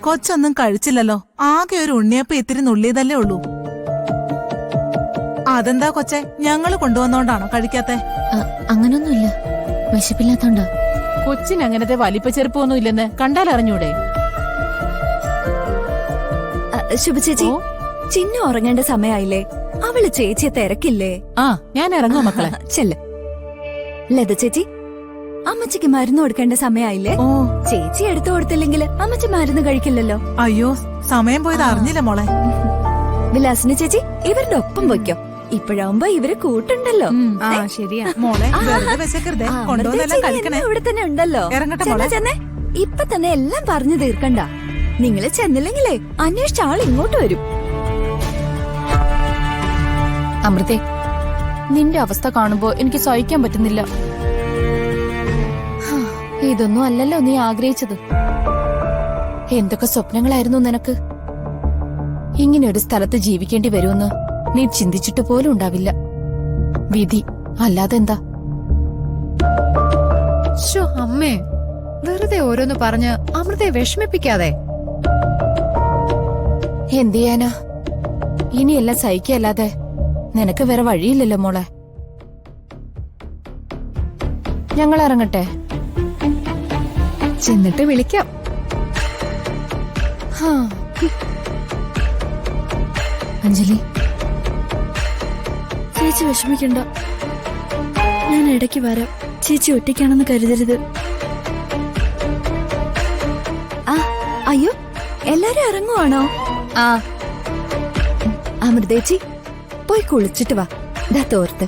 കൊച്ചൊന്നും കഴിച്ചില്ലല്ലോ. ആകെ ഒരു ഉണ്ണിയപ്പം ഇത്തിരി നുള്ളിയതല്ലേ ഉള്ളൂ. അതെന്താ കൊച്ചെ, ഞങ്ങള് കൊണ്ടുവന്നോണ്ടാണോ കഴിക്കാത്തെ? അങ്ങനൊന്നുമില്ല, വിശപ്പില്ലാത്തോണ്ടാ. കൊച്ചിന് അങ്ങനത്തെ വലിപ്പച്ചെറുപ്പൊന്നും ഇല്ലെന്ന് കണ്ടാൽ അറിഞ്ഞൂടെ? ശുഭ ചേച്ചി, ചിന്നു ഉറങ്ങേണ്ട സമയായില്ലേ? അവള് ചേച്ചിയെ തിരക്കില്ലേ? ഞാൻ ഇറങ്ങാം മക്കളെ. ചെല്ല്. ലത ചേച്ചി, അമ്മച്ചിക്ക് മരുന്ന് കൊടുക്കേണ്ട സമയായില്ലേ? ചേച്ചി എടുത്തു കൊടുത്തില്ലെങ്കിൽ അമ്മച്ചി മരുന്ന് കഴിക്കില്ലല്ലോ. അയ്യോ, സമയം പോയത് അറിഞ്ഞില്ല മോളെ. വിലാസിനി ചേച്ചി, ഇവരുടെ ഒപ്പം വയ്ക്കോ. ഇപ്പോഴാവുമ്പോ ഇവര് കൂട്ടുണ്ടല്ലോ. ശരിയാ മോളെ, വെറുതെ വിശക്കരുതേ. കൊണ്ടുവന്നെല്ലാം കഴിക്കണേ. ഇവിടെ തന്നെ ഉണ്ടല്ലോ. ഇറങ്ങട്ടെ മോളെ. ചെന്നേ, ഇപ്പൊ തന്നെ എല്ലാം പറഞ്ഞു തീർക്കണ്ട. നിങ്ങള് ചെന്നില്ലെങ്കിലേ അന്വേഷിച്ച ആൾ ഇങ്ങോട്ട് വരും. അമൃതേ, നിന്റെ അവസ്ഥ കാണുമ്പോ എനിക്ക് സഹിക്കാൻ പറ്റുന്നില്ല. ഇതൊന്നും അല്ലല്ലോ നീ ആഗ്രഹിച്ചത്. എന്തൊക്കെ സ്വപ്നങ്ങളായിരുന്നു നിനക്ക്. ഇങ്ങനെ ഒരു സ്ഥലത്ത് ജീവിക്കേണ്ടി വരുമെന്ന് നീ ചിന്തിച്ചിട്ട് പോലും ഉണ്ടാവില്ല. വിധി അല്ലാതെന്താ. അമ്മേ, വെറുതെ ഓരോന്ന് പറഞ്ഞ് അമൃതയെ വിഷമിപ്പിക്കാതെ. എന്ത് ചെയ്യാനാ, ഇനിയെല്ലാം സഹിക്കല്ലാതെ നിനക്ക് വേറെ വഴിയില്ലല്ലോ മോളെ. ഞങ്ങൾ ഇറങ്ങട്ടെ? ചെന്നിട്ട് വിളിക്കാം. അഞ്ജലി, ചേച്ചി വിഷമിക്കണ്ട, ഞാൻ ഇടയ്ക്ക് വരാം. ചേച്ചി ഒറ്റയ്ക്കാണെന്ന് കരുതരുത്. അയ്യോ, എല്ലാരും ഇറങ്ങുവാണോ? അമൃതേച്ചി, പോയി കുളിച്ചിട്ട് വാ. ദാ തോർത്ത്.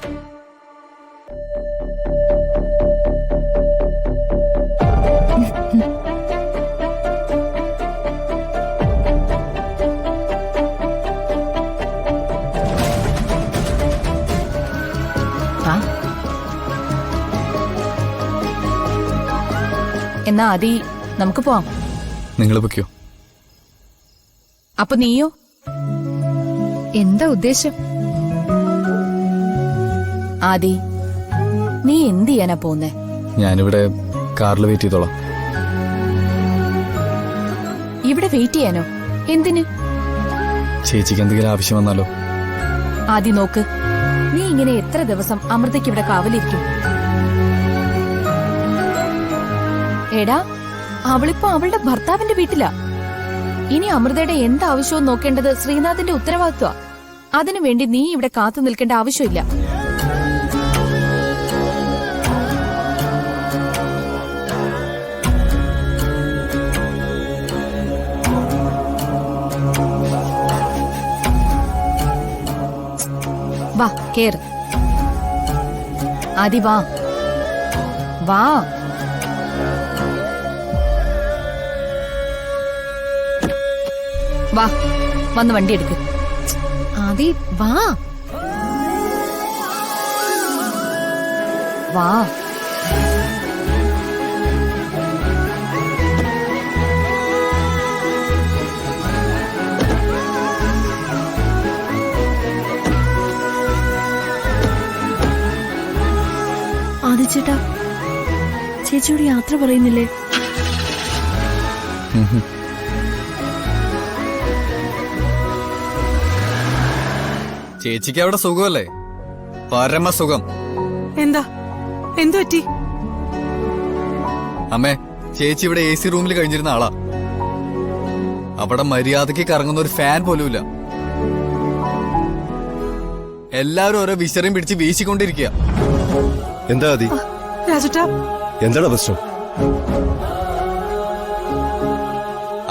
എന്നാ ആദി, നമുക്ക് പോവാം. നിങ്ങൾ പൊയ്ക്കോ. അപ്പൊ നീയോ? എന്താ ഉദ്ദേശം? ആദി, നീ എന്ത് ചെയ്യാനാ പോന്നേ? ഞാനിവിടെ കാറിൽ വെയിറ്റ് ചെയ്തോളാം. ഇവിടെ വെയിറ്റ് ചെയ്യാനോ? എന്തിന്? ചേച്ചിക്ക് എന്തെങ്കിലും ആവശ്യം വന്നാലോ? ആദി നോക്ക്, നീ ഇങ്ങനെ എത്ര ദിവസം അമൃതയ്ക്ക് ഇവിടെ കാവലിരിക്കും? എടാ, അവളിപ്പോ അവളുടെ ഭർത്താവിന്റെ വീട്ടിലാ. ഇനി അമൃതയുടെ എന്താവശ്യവും നോക്കേണ്ടത് ശ്രീനാഥിന്റെ ഉത്തരവാദിത്വ. അതിനുവേണ്ടി നീ ഇവിടെ കാത്തു നിൽക്കേണ്ട ആവശ്യമില്ല. വാ, കേറ്. ആദി വാ, വാ. വാ, വന്ന് വണ്ടി എടുക്ക്. ആദി വാ. വാ. ആദിച്ചേട്ടാ, ചേച്ചിയോട് യാത്ര പറയുന്നില്ലേ? ചേച്ചിക്ക് അവിടെ സുഖമല്ലേ? പരമസുഖം. എന്താ എന്തു പറ്റി? അമ്മേ, ചേച്ചി ഇവിടെ AC റൂമിൽ കഴിഞ്ഞിരുന്ന ആളാ. അവിടെ മര്യാദക്ക് കറങ്ങുന്ന ഒരു ഫാൻ പോലുമില്ല. എല്ലാവരും ഓരോ വിശറിയും പിടിച്ച് വീശിക്കൊണ്ടിരിക്കുക. എന്താ അതി? രാജുട്ടാ, എന്താണ് പ്രശ്നം?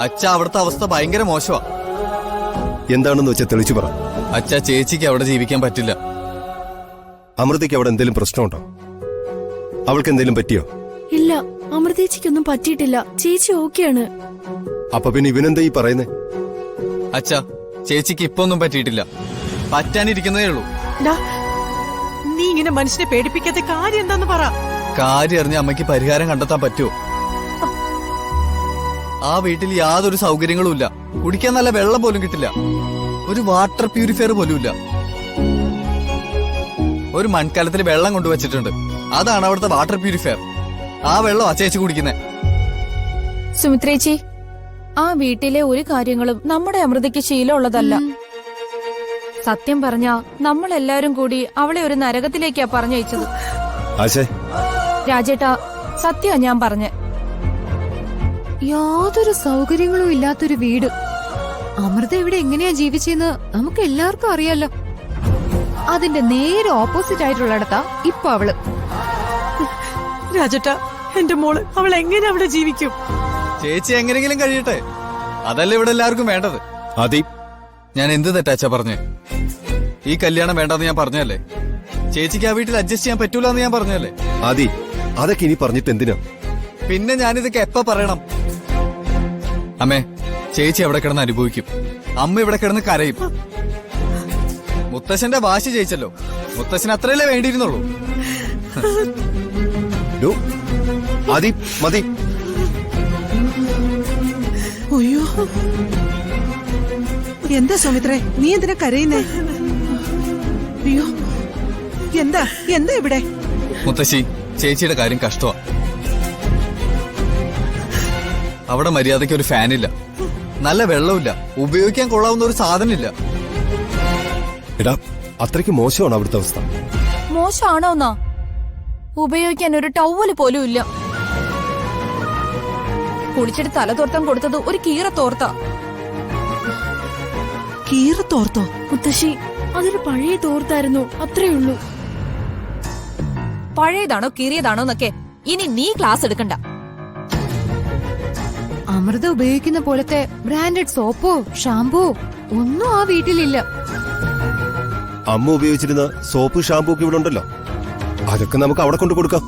അച്ഛ, അവിടുത്തെ അവസ്ഥ ഭയങ്കര മോശമാ. എന്താണെന്ന് വെച്ചാൽ തെളിച്ചു പറ. അച്ഛ, ചേച്ചിക്ക് അവിടെ ജീവിക്കാൻ പറ്റില്ല. അമൃതയ്ക്ക് അവിടെ എന്തെങ്കിലും പ്രശ്നമുണ്ടോ? അവൾക്ക് എന്തെങ്കിലും പറ്റിയോ? ഇല്ല, അമൃതേച്ചിക്കൊന്നും പറ്റിയിട്ടില്ല. ചേച്ചി ഓക്കെയാണ്. അപ്പൊ പിന്നെ ഇവനെന്താ ഈ പറയുന്നേ? അച്ഛ, ചേച്ചിക്ക് ഇപ്പൊ ഒന്നും പറ്റിയിട്ടില്ല. പറ്റാനിരിക്കുന്നതേ ഉള്ളൂ. നീ ഇങ്ങനെ മനുഷ്യനെ പേടിപ്പിക്കാത്ത കാര്യം എന്താന്ന് പറ. കാര്യം അറിഞ്ഞ അമ്മയ്ക്ക് പരിഹാരം കണ്ടെത്താൻ പറ്റുമോ? ആ വീട്ടിൽ യാതൊരു സൗകര്യങ്ങളും ഇല്ല. കുടിക്കാൻ നല്ല വെള്ളം പോലും കിട്ടില്ല. ഒരു വാട്ടർ പ്യൂരിഫയർ പോലും ഇല്ല. ഒരു മൺകലത്തിൽ വെള്ളം കൊണ്ടുവച്ചിട്ടുണ്ട്. അതാണ് അവിടുത്തെ വാട്ടർ പ്യൂരിഫയർ. ആ വെള്ളം അച്ചേച്ച് കുടിക്കുന്നേ. സുമിത്രേച്ചി, ആ വീട്ടിലെ ഒരു കാര്യങ്ങളും നമ്മുടെ അമൃതയ്ക്ക് ശീലമുള്ളതല്ല. സത്യം പറഞ്ഞ നമ്മളെല്ലാരും കൂടി അവളെ ഒരു നരകത്തിലേക്കാ പറഞ്ഞയച്ചത്. ആശേ, രാജേട്ടാ, സത്യാ ഞാൻ പറഞ്ഞ. യാതൊരു സൗകര്യങ്ങളും ഇല്ലാത്തൊരു വീട്. അമൃത ഇവിടെ എങ്ങനെയാ ജീവിച്ചെന്ന് നമുക്ക് എല്ലാവർക്കും അറിയാലോ. അതിന്റെ നേരെ ഓപ്പോസിറ്റ് ആയിട്ടുള്ളിടത്താ ഇപ്പൊ അവള്. രാജേട്ടാ, എന്റെ മോള് അവൾ എങ്ങനെ അവിടെ ജീവിക്കും? ചേച്ചി എങ്ങനെങ്കിലും കഴിയട്ടെ, അതല്ലേ ഇവിടെ എല്ലാവർക്കും വേണ്ടത്. ആദി, ഞാൻ എന്ത് തെറ്റാച്ചാ പറഞ്ഞേ? ഈ കല്യാണം വേണ്ടെന്ന് ഞാൻ പറഞ്ഞല്ലേ? ചേച്ചിക്ക് ആ വീട്ടിൽ അഡ്ജസ്റ്റ് ചെയ്യാൻ പറ്റൂല എന്ന് ഞാൻ പറഞ്ഞല്ലേ? ആദി, അതൊക്കെ ഇനി പറഞ്ഞിട്ട് എന്തിനാ? പിന്നെ ഞാനിതൊക്കെ എപ്പ പറയണം? അമ്മേ, ചേച്ചി അവിടെ കിടന്ന് അനുഭവിക്കും, അമ്മ ഇവിടെ കിടന്ന് കരയും. മുത്തശ്ശന്റെ വാശി ജയിച്ചല്ലോ, മുത്തശ്ശന് അത്രയല്ലേ വേണ്ടിയിരുന്നുള്ളൂ. ഡോ, ആദി, മതി. അയ്യോ, എന്താ സുമിത്രേ, നീ എന്തിനാ കരയുന്നേ? അയ്യോ, എന്താ എന്താ ഇവിടെ? മുത്തശ്ശി, ചേച്ചിയുടെ കാര്യം കഷ്ടമാ. അവിടെ മര്യാദയ്ക്ക് ഒരു ഫാനില്ല, നല്ല വെള്ളമില്ല, ഉപയോഗിക്കാൻ കൊള്ളാവുന്ന ഒരു സാധനമില്ല. എടാ, അത്രയ്ക്ക് മോശമാണ് അവിടുത്തെ അവസ്ഥ. മോശമാണോന്നാ? ഉപയോഗിക്കാൻ ഒരു ടവല് പോലും ഇല്ല. കുളിച്ചിട്ട് തല തോർത്താൻ കൊടുത്തത് ഒരു കീറ തോർത്താ. കീറത്തോർത്തോ? മുത്തശ്ശി, അതൊരു പഴയ തോർത്തായിരുന്നു, അത്രേ ഉള്ളൂ. പഴയതാണോ കീറിയതാണോ എന്നൊക്കെ ഇനി നീ ക്ലാസ് എടുക്കണ്ട. അമൃത ഉപയോഗിക്കുന്ന പോലത്തെ ബ്രാൻഡഡ് സോപ്പോ ഷാമ്പോ ഒന്നും ആ വീട്ടിലില്ല. അമ്മ ഉപയോഗിച്ചിരുന്ന സോപ്പ് ഷാമ്പൂ ഒക്കെ ഇവിടെ ഉണ്ടല്ലോ, അതൊക്കെ നമുക്ക് അവിടെ കൊണ്ട് കൊടുക്കാം.